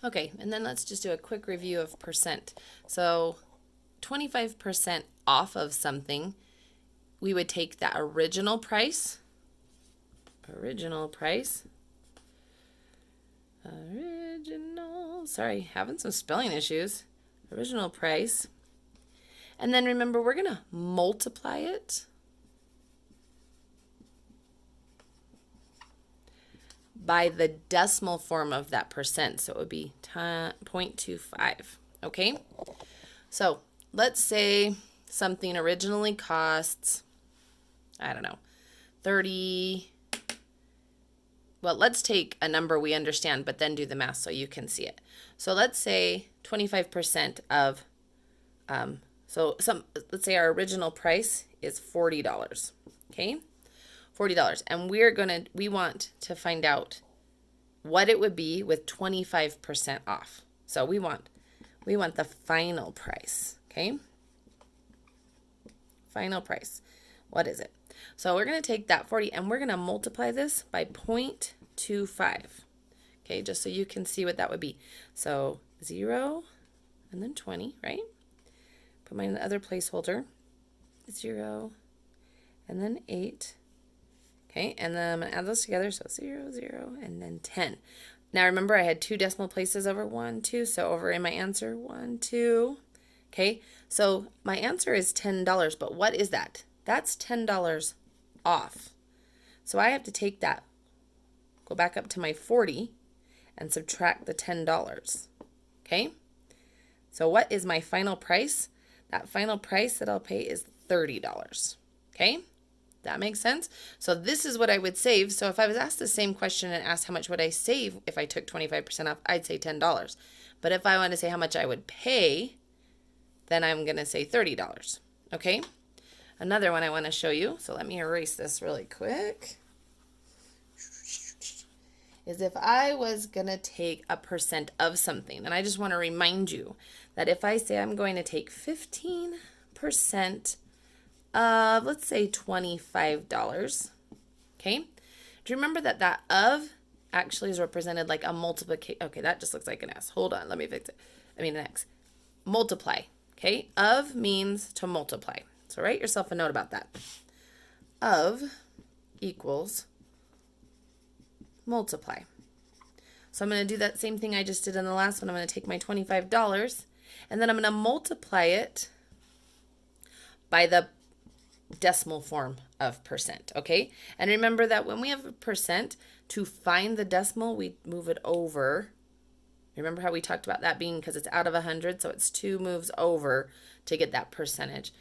Okay, and then let's just do a quick review of percent. So 25% off of something, we would take that original price, sorry, having some spelling issues, original price, and then remember we're going to multiply it by the decimal form of that percent. So it would be 0.25. Okay? So let's say something originally costs, I don't know, 30. Well, let's take a number we understand, but then do the math so you can see it. So let's say 25% of, let's say our original price is $40. Okay? $40. And we want to find out what it would be with 25% off. So we want the final price, okay? Final price. What is it? So we're going to take that 40 and we're going to multiply this by 0.25. Okay, just so you can see what that would be. So 0 and then 20, right? Put my other placeholder. 0 and then 8. Okay, and then I'm going to add those together. So 0, 0, and then 10. Now remember I had two decimal places over 1, 2. So over in my answer, 1, 2. Okay, so my answer is $10. But what is that? That's $10 off. So I have to take that, go back up to my 40, and subtract the $10. Okay, so what is my final price? That final price that I'll pay is $30. Okay? That makes sense? So this is what I would save. So if I was asked the same question and asked how much would I save if I took 25% off, I'd say $10. But if I want to say how much I would pay, then I'm going to say $30. Okay? Another one I want to show you, so let me erase this really quick, is if I was going to take a percent of something, and I just want to remind you that if I say I'm going to take 15% of, let's say, $25, okay? Do you remember that of actually is represented like a multiplication? Okay, that just looks like an S. Hold on, let me fix it. An X. Multiply, okay? Of means to multiply. So write yourself a note about that. Of equals multiply. So I'm going to do that same thing I just did in the last one. I'm going to take my $25 and then I'm going to multiply it by the decimal form of percent, okay? And remember that when we have a percent, to find the decimal, we move it over. Remember how we talked about that being because it's out of 100, so it's 2 moves over to get that percentage.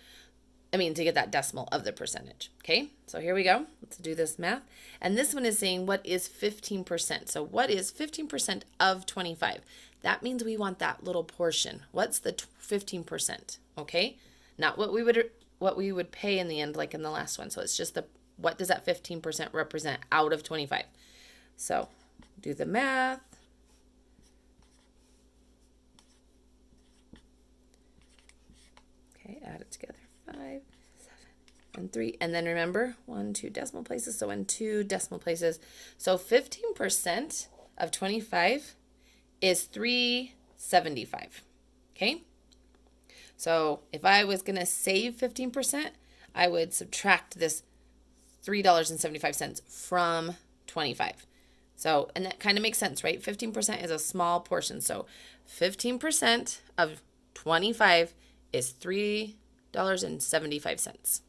To get that decimal of the percentage, okay? So here we go. Let's do this math. And this one is saying what is 15%? So what is 15% of 25? That means we want that little portion. What's the 15%, okay? Not what we would pay in the end, like in the last one. So it's just what does that 15% represent out of 25? So do the math. Okay, add it together. 5, 7, and 3. And then remember, 1, 2 decimal places. So in 2 decimal places. So 15% of 25 is 375. Okay? So if I was going to save 15%, I would subtract this $3.75 from 25. So, and that kind of makes sense, right? 15% is a small portion. So 15% of 25 is $3.75.